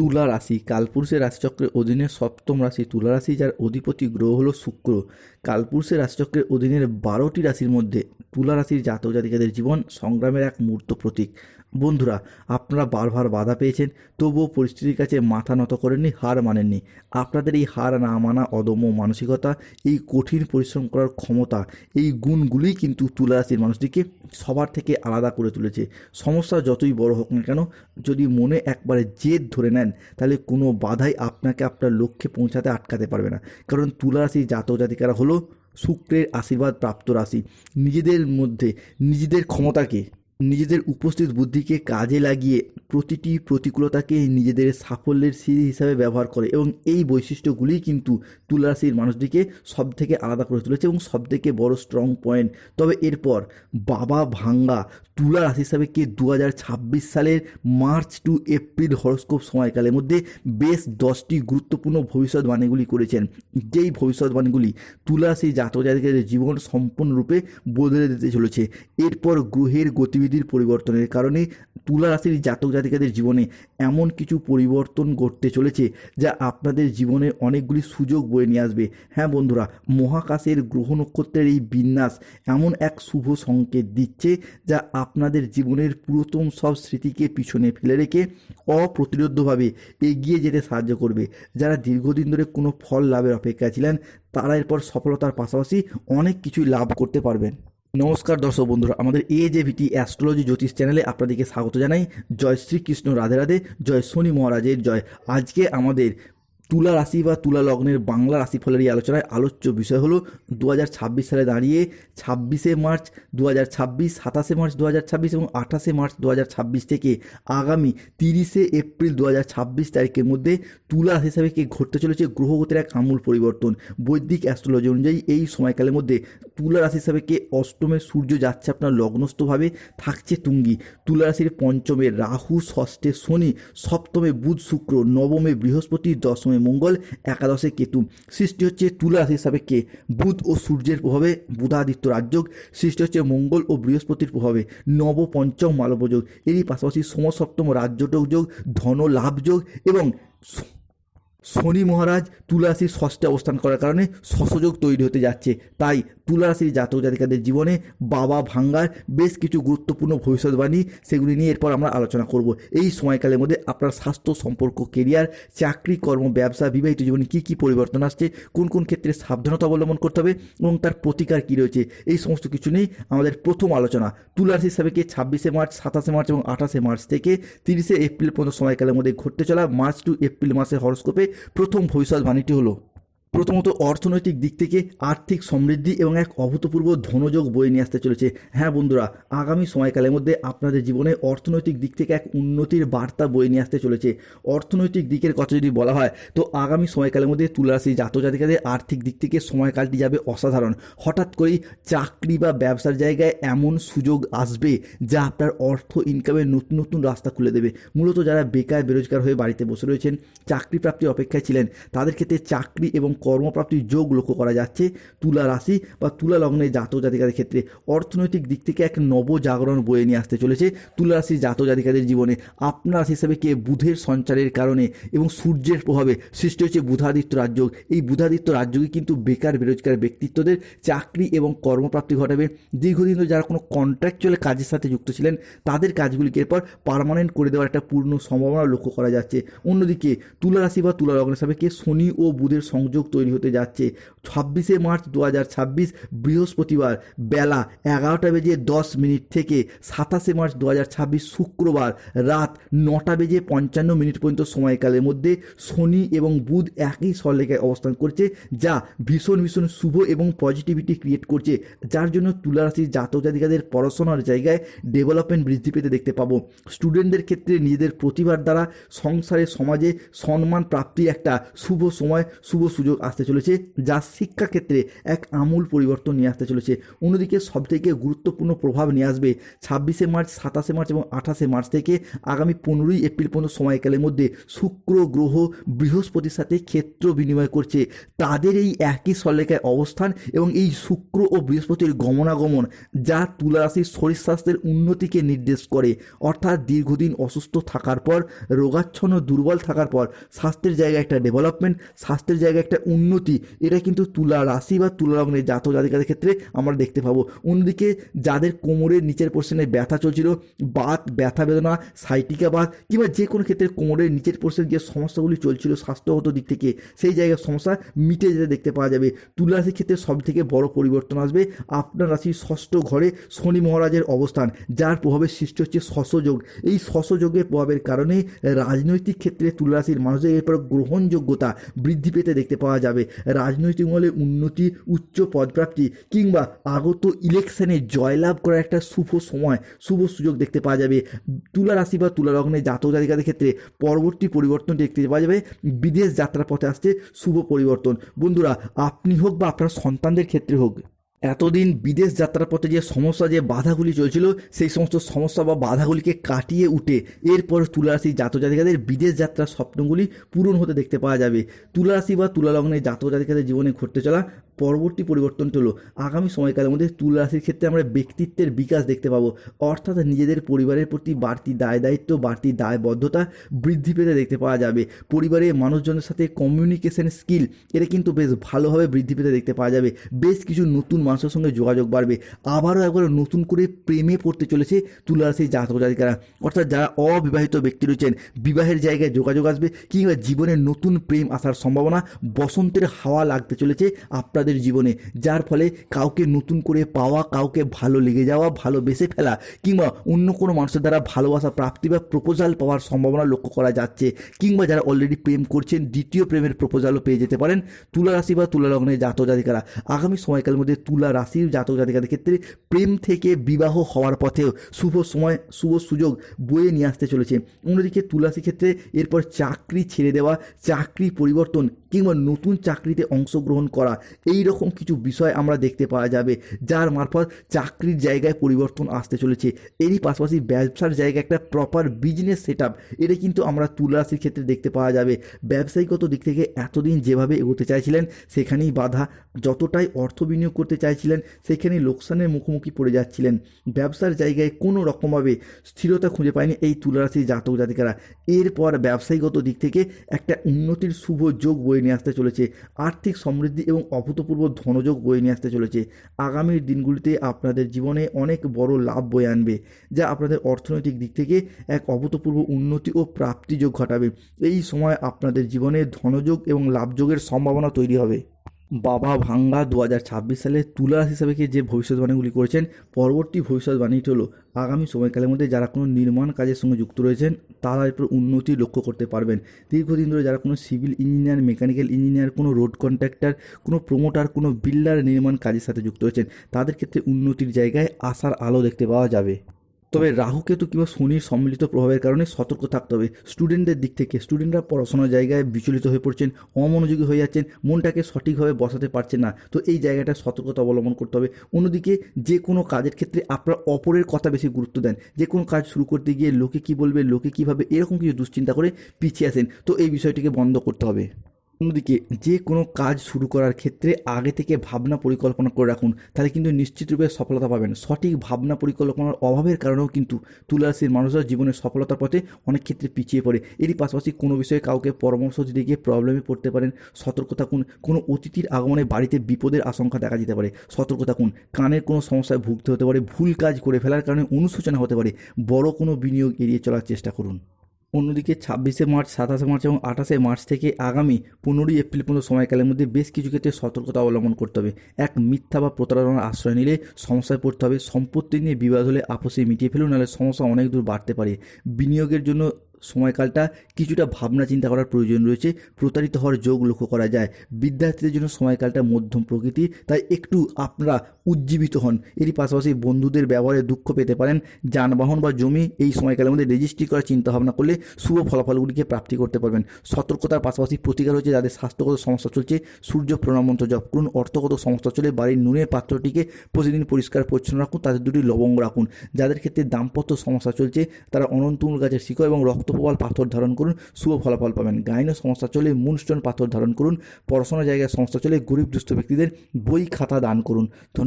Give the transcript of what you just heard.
তুলা রাশি কালপুরুষের রাশিচক্রের অধীনে সপ্তম রাশি তুলা রাশি, যার অধিপতি গ্রহ হলো শুক্র। কালপুরুষের রাশিচক্রের অধীনের 12টি রাশির মধ্যে তুলা রাশির জাতক জাতিকাদের জীবন সংগ্রামের এক মূর্ত প্রতীক। বন্ধুরা, আপনারা বারবার বাধা পেয়েছেন, তবুও পরিস্থিতির কাছে মাথা নত করেননি, হার মানেননি। আপনাদের এই হার না মানা অদম্য মানসিকতা, এই কঠিন পরিশ্রম করার ক্ষমতা, এই গুণগুলিই কিন্তু তুলা রাশির মানুষটিকে সবার থেকে আলাদা করে তুলেছে। সমস্যা যতই বড় হোক না কেন, যদি মনে একবারে জেদ ধরে নেন, তাহলে কোনো বাধাই আপনাকে আপনার লক্ষ্যে পৌঁছাতে আটকাতে পারবে না। কারণ তুলা রাশির জাতক জাতিকারা হলো শুক্রের আশীর্বাদ প্রাপ্ত রাশি। নিজেদের মধ্যে নিজেদের ক্ষমতাকে, নিজেদের উপস্থিত বুদ্ধিকে কাজে লাগিয়ে প্রতিটি প্রতিকূলতাকে নিজেদের সাফল্যের সিঁড়ি হিসাবে ব্যবহার করে, এবং এই বৈশিষ্ট্যগুলিই কিন্তু তুলা রাশির মানুষটিকে সব থেকে আলাদা করে তুলেছে এবং সব থেকে বড় স্ট্রং পয়েন্ট। তবে এরপর বাবা ভাঙ্গা তুলা রাশি হিসাবে কে 2026 সালের মার্চ টু এপ্রিল হরস্কোপ সময়কালের মধ্যে বেশ 10টি গুরুত্বপূর্ণ ভবিষ্যৎবাণীগুলি করেছেন, যেই ভবিষ্যৎবাণীগুলি তুলা রাশির জাতক জাতিকাদের জীবন সম্পূর্ণরূপে বদলে দিতে চলেছে। এরপর গ্রহের গতিবিধির পরিবর্তনের কারণে তুলা রাশির জাতক জাতিকাদের জীবনে এমন কিছু পরিবর্তন ঘটতে চলেছে যা আপনাদের জীবনে অনেকগুলি সুযোগ বয়ে নিয়ে আসবে। হ্যাঁ বন্ধুরা, মহাকাশের গ্রহ নক্ষত্রের এই বিন্যাস এমন এক শুভ সংকেত দিচ্ছে যা আপনাদের জীবনের পুরাতন সব স্মৃতিকে পিছনে ফেলে রেখে অপ্রতিরোধ্যভাবে এগিয়ে যেতে সাহায্য করবে। যারা দীর্ঘদিন ধরে কোনো ফল লাভের অপেক্ষায় ছিলেন, তারা এরপর সফলতার পাশাপাশি অনেক কিছুই লাভ করতে পারবেন। নমস্কার দর্শক বন্ধুরা, আমাদের AJVT অ্যাস্ট্রোলজি জ্যোতিষ চ্যানেলে আপনাদেরকে স্বাগত জানাই। জয় শ্রীকৃষ্ণ, রাধে রাধে, জয় শনি মহারাজের জয়। আজকে আমাদের তুলা রাশি বা তুলা লগ্নের বাংলা রাশিফলের এই আলোচনায় আলোচ্য বিষয় হলো 2026 সালে দাঁড়িয়ে 26শে মার্চ 2026, 27শে মার্চ 2026 এবং 28শে মার্চ 2026 থেকে আগামী 30শে এপ্রিল 2026 তারিখের মধ্যে তুলা রাশি হিসাবে কে ঘটতে চলেছে গ্রহগতির এক আমূল পরিবর্তন। বৈদিক অ্যাস্ট্রোলজি অনুযায়ী এই সময়কালের মধ্যে তুলা রাশি হিসাবে কে অষ্টমে সূর্য যাচ্ছে আপনার লগ্নস্থভাবে, থাকছে তুঙ্গি। তুলা রাশির পঞ্চমে রাহু, ষষ্ঠে শনি, সপ্তমে বুধ শুক্র, নবমে বৃহস্পতি, দশমে মঙ্গল, একাদশে কেতু। সৃষ্টি হচ্ছে তুলা রাশি হিসাবে কে বুধ ও সূর্যের প্রভাবে বুধাদিত্য রাজযোগ। সৃষ্টি হচ্ছে মঙ্গল ও বৃহস্পতির প্রভাবে নব পঞ্চম মালব্য যোগ। এরই পাশাপাশি সমসপ্তম রাজ্যযোগ যোগ, ধন লাভ যোগ এবং শনি মহারাজ তুলা রাশির ষষ্ঠে অবস্থান করার কারণে শশযোগ তৈরি হতে যাচ্ছে। তাই তুলা রাশির জাতক জাতিকাদের জীবনে বাবা ভাঙ্গার বেশ কিছু গুরুত্বপূর্ণ ভবিষ্যৎবাণী, সেগুলি নিয়ে এরপর আমরা আলোচনা করব। এই সময়কালের মধ্যে আপনার স্বাস্থ্য, সম্পর্ক, কেরিয়ার, চাকরি, কর্ম, ব্যবসা, বিবাহিত জীবনে কী কী পরিবর্তন আসছে, কোন কোন ক্ষেত্রে সাবধানতা অবলম্বন করতে হবে এবং তার প্রতিকার কী রয়েছে, এই সমস্ত কিছু নিয়েই আমাদের প্রথম আলোচনা। তুলা রাশি হিসাবে 26শে মার্চ, 27শে মার্চ এবং 28শে মার্চ থেকে 30শে এপ্রিল পর্যন্ত সময়কালের মধ্যে ঘটতে চলা মার্চ টু এপ্রিল মাসের হরস্কোপে প্রথম ভবিষ্যৎবাণীটি হলো, প্রথমত অর্থনৈতিক দিক থেকে আর্থিক সমৃদ্ধি এবং এক অভূতপূর্ব ধনযোগ বয়ে নিয়ে আসতে চলেছে। হ্যাঁ বন্ধুরা, আগামী সময়কালের মধ্যে আপনাদের জীবনে অর্থনৈতিক দিক থেকে এক উন্নতির বার্তা বয়ে নিয়ে আসতে চলেছে। অর্থনৈতিক দিকের কথা যদি বলা হয়, তো আগামী সময়কালের মধ্যে তুলা রাশি জাতক জাতিকাদের আর্থিক দিক থেকে সময়কালটি যাবে অসাধারণ। হঠাৎ করেই চাকরি বা ব্যবসার জায়গায় এমন সুযোগ আসবে যা আপনার অর্থ ইনকামের নতুন নতুন রাস্তা খুলে দেবে। মূলত যারা বেকার বেরোজগার হয়ে বাড়িতে বসে রয়েছেন, চাকরি প্রাপ্তির অপেক্ষায় ছিলেন, তাদের ক্ষেত্রে চাকরি এবং কর্মপ্রাপ্তির যোগ লক্ষ্য করা যাচ্ছে। তুলা রাশি বা তুলা লগ্নের জাতক জাতিকাদের ক্ষেত্রে অর্থনৈতিক দিক থেকে এক নবজাগরণ বয়ে নিয়ে আসতে চলেছে। তুলা রাশির জাতক জাতিকাদের জীবনে আপনার রাশি হিসাবে কে বুধের সঞ্চারের কারণে এবং সূর্যের প্রভাবে সৃষ্টি হচ্ছে বুধাদিত্য রাজযোগ। এই বুধাদিত্য রাজযোগই কিন্তু বেকার বেরোজগার ব্যক্তিত্বদের চাকরি এবং কর্মপ্রাপ্তি ঘটাবে। দীর্ঘদিন ধরে যারা কোনো কন্ট্রাকচুয়াল কাজের সাথে যুক্ত ছিলেন, তাদের কাজগুলিকে এরপর পার্মানেন্ট করে দেওয়ার একটা পূর্ণ সম্ভাবনা লক্ষ্য করা যাচ্ছে। অন্যদিকে তুলা রাশি বা তুলা লগ্নের হিসাবে কে শনি ও বুধের সংযোগ তৈরি হতে যাচ্ছে। 26শে মার্চ 2026 বৃহস্পতিবার বেলা 11:10 থেকে 27শে মার্চ 2026 শুক্রবার রাত 9:55 পর্যন্ত সময়কালের মধ্যে শনি এবং বুধ একই সরলরেখায় অবস্থান করছে, যা ভীষণ ভীষণ শুভ এবং পজিটিভিটি ক্রিয়েট করছে, যার জন্য তুলা রাশির জাতক জাতিকাদের পড়াশোনার জায়গায় ডেভেলপমেন্ট বৃদ্ধি পেতে দেখতে পাবো। স্টুডেন্টদের ক্ষেত্রে নিজেদের প্রতিভার দ্বারা সংসারে সমাজে সম্মান প্রাপ্তির একটা শুভ সময়, শুভ সুযোগ আসতে চলেছে, যা শিক্ষাক্ষেত্রে এক আমূল পরিবর্তন নিয়ে আসতে চলেছে। অন্যদিকে সবথেকে গুরুত্বপূর্ণ প্রভাব নিয়ে আসবে 26শে মার্চ, 27শে মার্চ এবং 28শে মার্চ থেকে আগামী 15ই এপ্রিল পর্যন্ত সময়কালের মধ্যে শুক্র গ্রহ বৃহস্পতির সাথে ক্ষেত্র বিনিময় করছে। তাদের এই একই সরলরেখায় অবস্থান এবং এই শুক্র ও বৃহস্পতির গমনাগমন, যা তুলা রাশির শরীর স্বাস্থ্যের উন্নতিকে নির্দেশ করে। অর্থাৎ দীর্ঘদিন অসুস্থ থাকার পর, রোগাচ্ছন্ন দুর্বল থাকার পর স্বাস্থ্যের জায়গায় একটা ডেভেলপমেন্ট, স্বাস্থ্যের জায়গায় একটা উন্নতি, এটা কিন্তু তুলা রাশি বা তুলা লগ্নের জাতক জাতিকাদের ক্ষেত্রে আমরা দেখতে পাবো। অন্যদিকে যাদের কোমরের নিচের পোর্শনে ব্যথা চলছিল, বাত ব্যথা বেদনা, সাইটিকা বাত কিংবা যে কোনো ক্ষেত্রে কোমরের নিচের পোর্শনে যে সমস্যাগুলি চলছিল স্বাস্থ্যগত দিক থেকে, সেই জায়গার সমস্যা মিটে যেতে দেখতে পাওয়া যাবে। তুলা রাশির ক্ষেত্রে সব থেকে বড় পরিবর্তন আসবে আপনার রাশির ষষ্ঠ ঘরে শনি মহারাজের অবস্থান, যার প্রভাবে সৃষ্টি হচ্ছে শশযোগ। এই শশযোগের প্রভাবের কারণে রাজনৈতিক ক্ষেত্রে তুলা রাশির মানুষদের এরপর গ্রহণযোগ্যতা বৃদ্ধি পেতে দেখতে পাওয়া যাবে। রাজনৈতিক মহলে উন্নতি, উচ্চ পদপ্রাপ্তি কিংবা আগত ইলেকশনে জয়লাভ করার একটা শুভ সময়, শুভ সুযোগ দেখতে পাওয়া যাবে। তুলা রাশি বা তুলা লগ্নের জাতক জাতিকাদের ক্ষেত্রে পরবর্তী পরিবর্তন দেখতে পাওয়া যাবে বিদেশ যাত্রার পথে আসছে শুভ পরিবর্তন। বন্ধুরা, আপনি হোক বা আপনার সন্তানদের ক্ষেত্রে হোক, এতদিন বিদেশ যাত্রার পথে যে সমস্যা, যে বাধাগুলি চলছিল, সেই সমস্ত সমস্যা বা বাধাগুলিকে কাটিয়ে উঠে এরপর তুলা রাশির জাতক জাতিকাদের বিদেশ যাত্রার স্বপ্নগুলি পূরণ হতে দেখতে পাওয়া যাবে। তুলা রাশি বা তুলা লগ্নের জাতক জাতিকাদের জীবনে ঘটতে চলা পরবর্তী পরিবর্তনটি হলো আগামী সময়কালের মধ্যে তুলা রাশির ক্ষেত্রে আমরা ব্যক্তিত্বের বিকাশ দেখতে পাবো। অর্থাৎ নিজেদের পরিবারের প্রতি বাড়তি দায় দায়িত্ব, বাড়তি দায়বদ্ধতা বৃদ্ধি পেতে দেখতে পাওয়া যাবে। পরিবারের মানুষজনের সাথে কমিউনিকেশন স্কিল, এটা কিন্তু বেশ ভালোভাবে বৃদ্ধি পেতে দেখতে পাওয়া যাবে। বেশ কিছু নতুন মানুষের সঙ্গে যোগাযোগ বাড়বে। আবারও একবার নতুন করে প্রেমে পড়তে চলেছে তুলা রাশির জাতক জাতিকারা। অর্থাৎ যারা অবিবাহিত ব্যক্তি রয়েছেন, বিবাহের জায়গায় যোগাযোগ আসবে কিংবা জীবনে নতুন প্রেম আসার সম্ভাবনা, বসন্তের হাওয়া লাগতে চলেছে আপনাদের জীবনে, যার ফলে কাউকে নতুন করে পাওয়া, কাউকে ভালো লেগে যাওয়া, ভালোবেসে ফেলা কিংবা অন্য কোনো মানুষের দ্বারা ভালোবাসা প্রাপ্তি বা প্রপোজাল পাওয়ার সম্ভাবনা লক্ষ্য করা যাচ্ছে। কিংবা যারা অলরেডি প্রেম করছেন, দ্বিতীয় প্রেমের প্রপোজালও পেয়ে যেতে পারেন তুলা রাশি বা তুলা লগ্নের জাতক জাতিকারা। আগামী সময়কালের মধ্যে তুলা রাশির জাতক জাতিকাদের ক্ষেত্রে প্রেম থেকে বিবাহ হওয়ার পথেও শুভ সময়, শুভ সুযোগ বয়ে নিয়ে আসতে চলেছে। অন্যদিকে তুলা রাশির ক্ষেত্রে এরপর চাকরি ছেড়ে দেওয়া, চাকরি পরিবর্তন কিংবা নতুন চাকরিতে অংশগ্রহণ করা, এই রকম কিছু বিষয় আমরা দেখতে পাওয়া যাবে, যার মারফত চাকরির জায়গায় পরিবর্তন আসতে চলেছে। এরই পাশাপাশি ব্যবসার জায়গায় একটা প্রপার বিজনেস সেট আপ, এটা কিন্তু আমরা তুলা রাশির ক্ষেত্রে দেখতে পাওয়া যাবে। ব্যবসায়িকত দিক থেকে এতদিন যেভাবে এগোতে চাইছিলেন সেখানেই বাধা, যতটাই অর্থ বিনিয়োগ করতে চাইছিলেন সেখানেই লোকসানের মুখোমুখি পড়ে যাচ্ছিলেন। ব্যবসার জায়গায় কোনো রকমভাবে স্থিরতা খুঁজে পায়নি এই তুলা রাশির জাতক জাতিকারা। এরপর ব্যবসায়িকত দিক থেকে একটা উন্নতির শুভ যোগ বয়ে নিয়ে আসতে চলেছে। আর্থিক সমৃদ্ধি এবং অভূতপূর্ব ধনযোগ বয়ে নিয়ে আসতে চলেছে। আগামী দিনগুলিতে আপনাদের জীবনে অনেক বড় লাভ বয়ে আনবে, যা আপনাদের অর্থনৈতিক দিক থেকে এক অভূতপূর্ব উন্নতি ও প্রাপ্তিযোগ ঘটাবে। এই সময় আপনাদের জীবনে ধনযোগ এবং লাভযোগের সম্ভাবনা তৈরি হবে। বাবা ভাঙ্গা 2026 সালে তুলা রাশি হিসাবে যে ভবিষ্যৎবাণীগুলি করেছেন, পরবর্তী ভবিষ্যৎবাণীটি হলো আগামী সময়কালের মধ্যে যারা কোনো নির্মাণ কাজের সঙ্গে যুক্ত রয়েছেন তারা এরপর উন্নতি লক্ষ্য করতে পারবেন। দীর্ঘদিন ধরে যারা কোনো সিভিল ইঞ্জিনিয়ার, মেকানিক্যাল ইঞ্জিনিয়ার, কোনো রোড কন্ট্রাক্টর, কোনো প্রমোটার, কোনো বিল্ডার নির্মাণ কাজের সাথে যুক্ত রয়েছেন, তাদের ক্ষেত্রে উন্নতির জায়গায় আশার আলো দেখতে পাওয়া যাবে। তবে রাহু কেতু কিংবা শনির সম্মিলিত প্রভাবের কারণে সতর্ক থাকতে হবে। স্টুডেন্টদের দিক থেকে স্টুডেন্টরা পড়াশোনার জায়গায় বিচলিত হয়ে পড়ছেন, অমনোযোগী হয়ে যাচ্ছেন, মনটাকে সঠিকভাবে বসাতে পারছেন না, তো এই জায়গাটা সতর্কতা অবলম্বন করতে হবে। অন্যদিকে যে কোনো কাজের ক্ষেত্রে আপনারা অপরের কথা বেশি গুরুত্ব দেন, যে কোনো কাজ শুরু করতে গিয়ে লোকে কী বলবে, লোকে কীভাবে, এরকম কিছু দুশ্চিন্তা করে পিছিয়ে আসেন, তো এই বিষয়টিকে বন্ধ করতে হবে। অন্যদিকে যে কোনো কাজ শুরু করার ক্ষেত্রে আগে থেকে ভাবনা পরিকল্পনা করে রাখুন, তাহলে কিন্তু নিশ্চিতরূপে সফলতা পাবেন। সঠিক ভাবনা পরিকল্পনার অভাবের কারণেও কিন্তু তুলা রাশির মানুষরা জীবনের সফলতার পথে অনেক ক্ষেত্রে পিছিয়ে পড়ে। এরই পাশাপাশি কোনো বিষয়ে কাউকে পরামর্শ দিতে গিয়ে প্রবলেমে পড়তে পারেন, সতর্ক থাকুন। কোনো অতিথির আগমনে বাড়িতে বিপদের আশঙ্কা দেখা যেতে পারে, সতর্ক থাকুন। কানের কোনো সমস্যায় ভুগতে হতে পারে, ভুল কাজ করে ফেলার কারণে অনুশোচনা হতে পারে, বড় কোনো বিনিয়োগ এড়িয়ে চলার চেষ্টা করুন। অন্যদিকে 26শে মার্চ, 27শে মার্চ এবং 28শে মার্চ থেকে আগামী 15ই এপ্রিল পর্যন্ত সময়কালের মধ্যে বেশ কিছু ক্ষেত্রে সতর্কতা অবলম্বন করতে হবে। এক মিথ্যা বা প্রতারণার আশ্রয় নিলে সমস্যায় পড়তে হবে। সম্পত্তি নিয়ে বিবাদ হলে আপসে মিটিয়ে ফেলুন, নাহলে সমস্যা অনেক দূর বাড়তে পারে। বিনিয়োগের জন্য সময়কালটা কিছুটা ভাবনা চিন্তা করার প্রয়োজন রয়েছে, প্রতারিত হওয়ার যোগ লক্ষ্য করা যায়। বিদ্যার্থীদের জন্য সময়কালটা মধ্যম প্রকৃতির, তাই একটু আপনারা উজ্জীবিত হন। এরই পাশাপাশি বন্ধুদের ব্যবহারে দুঃখ পেতে পারেন। যানবাহন বা জমি এই সময়কালের মধ্যে রেজিস্ট্রি করার চিন্তাভাবনা করলে শুভ ফলাফলগুলিকে প্রাপ্তি করতে পারবেন। সতর্কতার পাশাপাশি প্রতিকার হচ্ছে যাদের স্বাস্থ্যগত সমস্যা চলছে সূর্য প্রণাম মন্ত্র জপ করুন। অর্থগত সমস্যা চলে বাড়ির নুনের পাত্রটিকে প্রতিদিন পরিষ্কার পরিচ্ছন্ন রাখুন, তাতে দুটি লবঙ্গ রাখুন। যাদের ক্ষেত্রে দাম্পত্য সমস্যা চলছে তারা অনন্তমূল গাছের শিকড় এবং রক্তপ্রবাল পাথর ধারণ করুন, শুভ ফলাফল পাবেন। গাইনো সমস্যা চলে মুনস্টোন পাথর ধারণ করুন। পড়াশোনার জায়গায় সমস্যা চলে গরিব দুস্থ ব্যক্তিদের বই খাতা দান করুন।